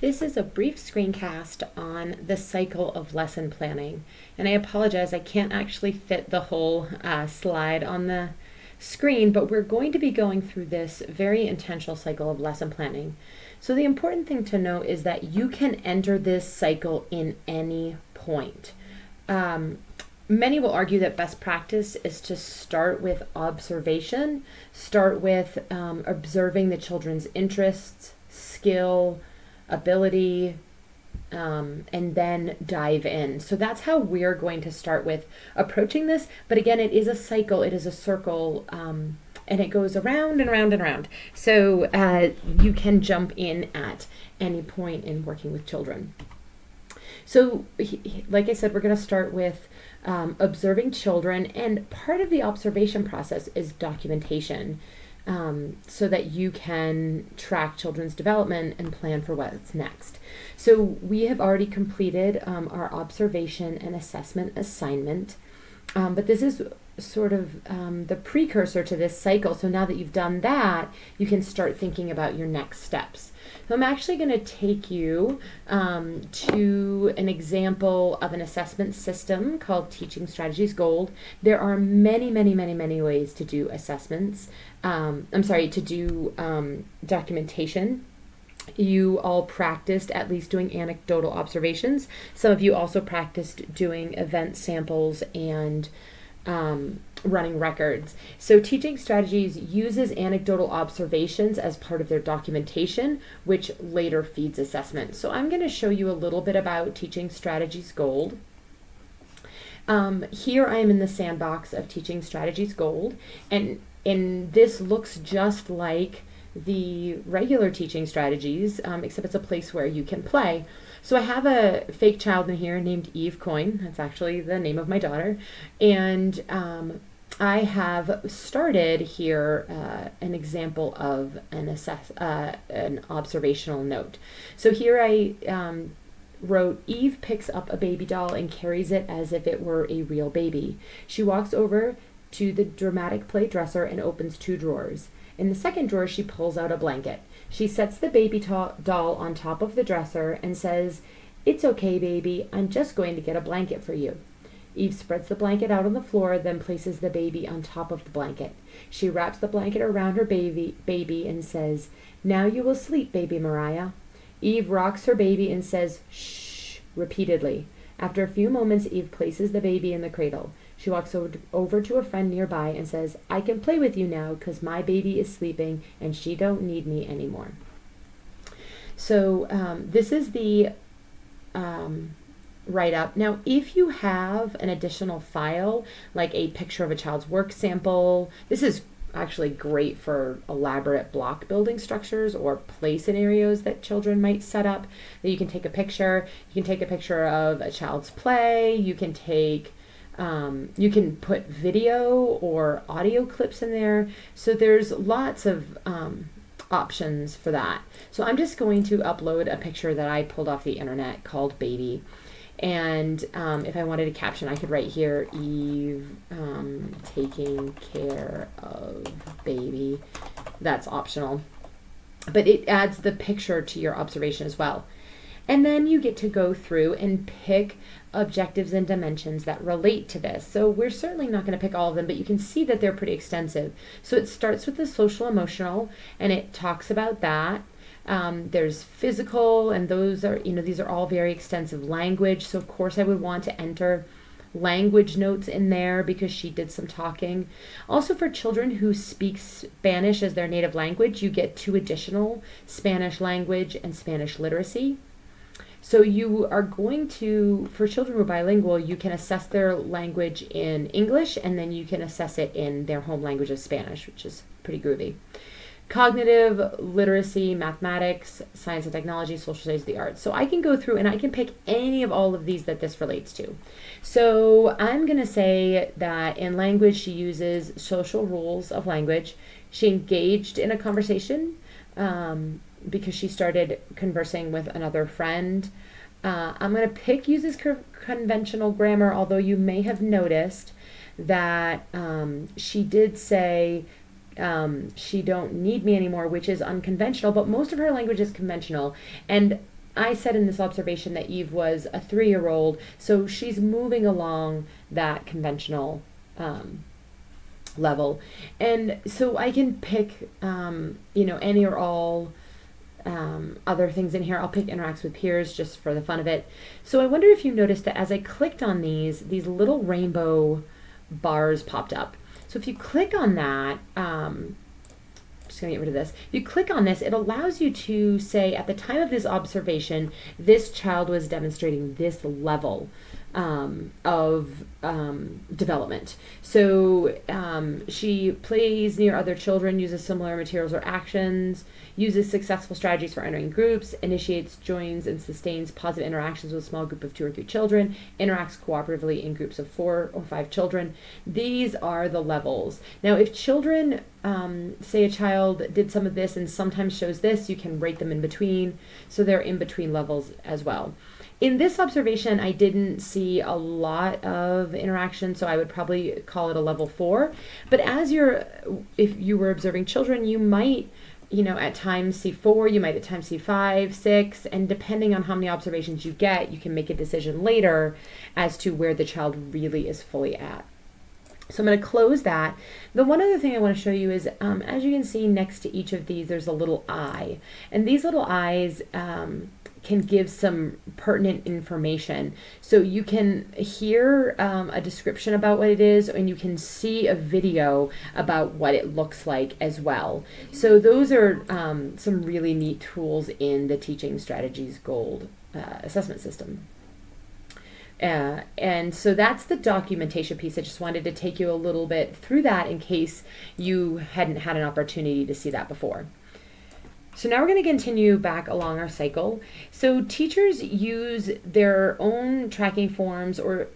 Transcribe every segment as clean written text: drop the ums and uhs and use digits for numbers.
This is a brief screencast on the cycle of lesson planning. And I apologize, I can't actually fit the whole slide on the screen, but we're going to be going through this very intentional cycle of lesson planning. So the important thing to know is that you can enter this cycle in any point. Many will argue that best practice is to start with observation, start with observing the children's interests, skill, ability, and then dive in. So that's how we're going to start with approaching this. But again, it is a cycle, it is a circle, and it goes around and around and around. So you can jump in at any point in working with children. So like I said, we're going to start with observing children, and part of the observation process is documentation. So that you can track children's development and plan for what's next. So we have already completed our observation and assessment assignment, but this is sort of the precursor to this cycle. So now that you've done that, you can start thinking about your next steps. So I'm actually going to take you to an example of an assessment system called Teaching Strategies Gold. There are many, many, many, many ways to do assessments. To do documentation. You all practiced at least doing anecdotal observations. Some of you also practiced doing event samples and running records. So Teaching Strategies uses anecdotal observations as part of their documentation, which later feeds assessment. So I'm going to show you a little bit about Teaching Strategies Gold. Here I am in the sandbox of Teaching Strategies Gold, and this looks just like the regular teaching strategies, except it's a place where you can play. So I have a fake child in here named Eve Coyne. That's actually the name of my daughter. And I have started here an example of an observational note. So here I wrote, Eve picks up a baby doll and carries it as if it were a real baby. She walks over to the dramatic play dresser and opens 2 drawers. In the second drawer, she pulls out a blanket. She sets the baby doll on top of the dresser and says, "It's okay, baby. I'm just going to get a blanket for you." Eve spreads the blanket out on the floor, then places the baby on top of the blanket. She wraps the blanket around her baby and says, "Now you will sleep, baby Mariah." Eve rocks her baby and says, "Shh," repeatedly. After a few moments, Eve places the baby in the cradle. She walks over to a friend nearby and says, "I can play with you now because my baby is sleeping and she don't need me anymore." So this is the write-up. Now, if you have an additional file, like a picture of a child's work sample, this is actually great for elaborate block building structures or play scenarios that children might set up, that you can take a picture. You can take a picture of a child's play. You can put video or audio clips in there. So there's lots of options for that. So I'm just going to upload a picture that I pulled off the internet called Baby. And if I wanted a caption, I could write here, Eve taking care of baby. That's optional. But it adds the picture to your observation as well. And then you get to go through and pick objectives and dimensions that relate to this. So we're certainly not going to pick all of them, but you can see that they're pretty extensive. So it starts with the social emotional, and it talks about that. There's physical, and those are, these are all very extensive. Language, so of course I would want to enter language notes in there because she did some talking. Also, for children who speak Spanish as their native language, you get 2 additional: Spanish language and Spanish literacy. So you are going to, for children who are bilingual, you can assess their language in English, and then you can assess it in their home language of Spanish, which is pretty groovy. Cognitive, literacy, mathematics, science and technology, social studies, the arts. So I can go through and I can pick any of all of these that this relates to. So I'm going to say that in language, she uses social rules of language. She engaged in a conversation because she started conversing with another friend. I'm going to pick uses conventional grammar, although you may have noticed that she did say she don't need me anymore, which is unconventional, but most of her language is conventional. And I said in this observation that Eve was a 3-year-old, so she's moving along that conventional level. And so I can pick, any or all other things in here. I'll pick interacts with peers just for the fun of it. So I wonder if you noticed that as I clicked on these little rainbow bars popped up. So if you click on that, just going to get rid of this. If you click on this, it allows you to say at the time of this observation, this child was demonstrating this level of development. So she plays near other children, uses similar materials or actions, uses successful strategies for entering groups, initiates, joins, and sustains positive interactions with a small group of 2 or 3 children, interacts cooperatively in groups of 4 or 5 children. These are the levels. Now, if children, say a child did some of this and sometimes shows this, you can rate them in between. So they're in between levels as well. In this observation, I didn't see a lot of interaction, so I would probably call it a level 4. But if you were observing children, you might, at times see 4, you might at times see 5, 6, and depending on how many observations you get, you can make a decision later as to where the child really is fully at. So I'm going to close that. The one other thing I want to show you is, as you can see next to each of these, there's a little eye. And these little eyes can give some pertinent information. So you can hear a description about what it is, and you can see a video about what it looks like as well. So those are some really neat tools in the Teaching Strategies Gold assessment system. And so that's the documentation piece. I just wanted to take you a little bit through that in case you hadn't had an opportunity to see that before. So now we're going to continue back along our cycle. So teachers use their own tracking forms or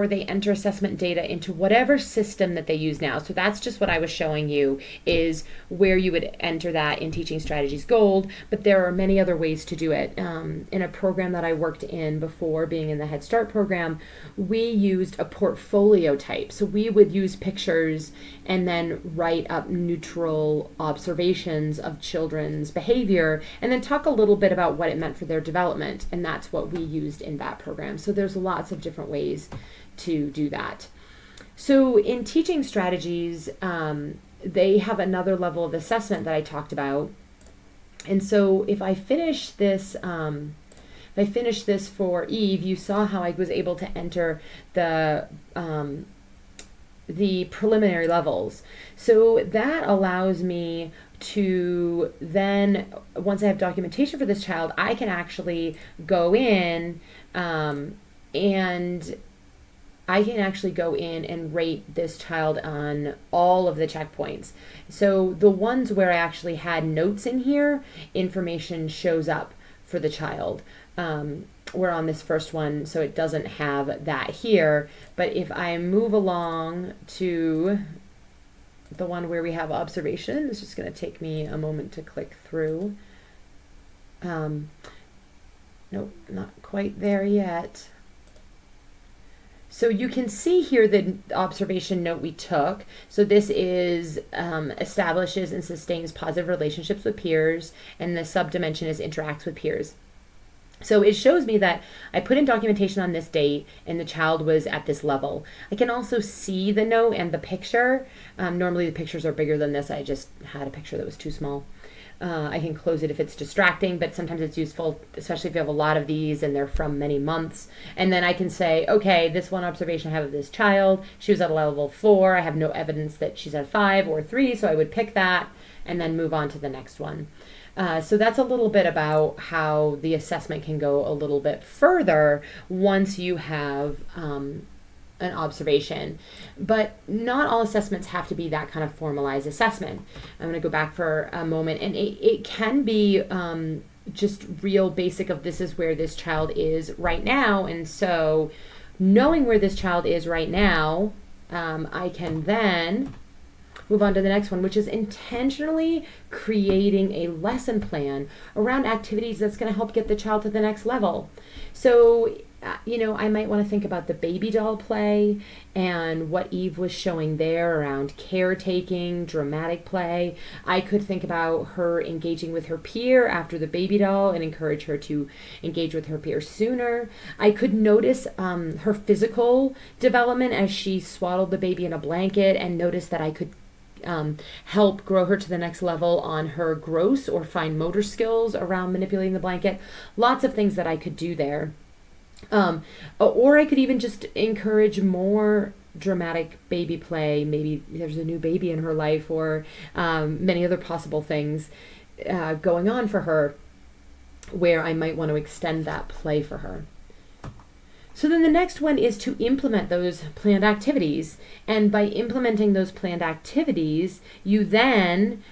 they enter assessment data into whatever system that they use now. So that's just what I was showing you, is where you would enter that in Teaching Strategies Gold, but there are many other ways to do it. In a program that I worked in before being in the Head Start program, we used a portfolio type. So we would use pictures and then write up neutral observations of children's behavior and then talk a little bit about what it meant for their development. And that's what we used in that program. So there's lots of different ways to do that. So in Teaching Strategies, they have another level of assessment that I talked about. And so if I finish this, for Eve, you saw how I was able to enter the preliminary levels. So that allows me to then, once I have documentation for this child, I can actually go in and I can actually go in and rate this child on all of the checkpoints. So the ones where I actually had notes in here, information shows up for the child. We're on this first one, so it doesn't have that here. But if I move along to the one where we have observation, it's just going to take me a moment to click through. Nope, not quite there yet. So you can see here the observation note we took. So this is establishes and sustains positive relationships with peers, and the subdimension is interacts with peers. So it shows me that I put in documentation on this date and the child was at this level. I can also see the note and the picture. Normally the pictures are bigger than this. I just had a picture that was too small. I can close it if it's distracting, but sometimes it's useful, especially if you have a lot of these and they're from many months. And then I can say, okay, this one observation I have of this child, she was at a level 4. I have no evidence that she's at 5 or 3, so I would pick that and then move on to the next one. So that's a little bit about how the assessment can go a little bit further once you have an observation. But not all assessments have to be that kind of formalized assessment. I'm going to go back for a moment, and it can be just real basic of this is where this child is right now. And so knowing where this child is right now, I can then move on to the next one, which is intentionally creating a lesson plan around activities that's going to help get the child to the next level. So I might want to think about the baby doll play and what Eve was showing there around caretaking, dramatic play. I could think about her engaging with her peer after the baby doll and encourage her to engage with her peer sooner. I could notice her physical development as she swaddled the baby in a blanket, and notice that I could help grow her to the next level on her gross or fine motor skills around manipulating the blanket. Lots of things that I could do there. Or I could even just encourage more dramatic baby play. Maybe there's a new baby in her life, or many other possible things going on for her where I might want to extend that play for her. So then the next one is to implement those planned activities. And by implementing those planned activities, you then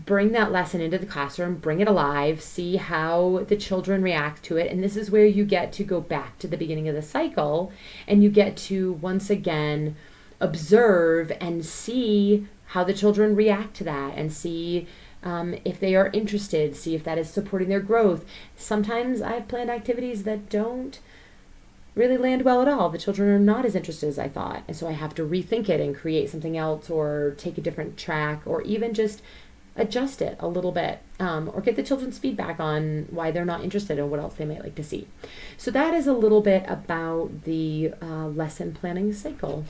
bring that lesson into the classroom, bring it alive, see how the children react to it. And this is where you get to go back to the beginning of the cycle, and you get to once again observe and see how the children react to that, and see if they are interested, see if that is supporting their growth. Sometimes I have planned activities that don't really land well at all. The children are not as interested as I thought, and so I have to rethink it and create something else, or take a different track, or even just adjust it a little bit, or get the children's feedback on why they're not interested and what else they might like to see. So that is a little bit about the lesson planning cycle.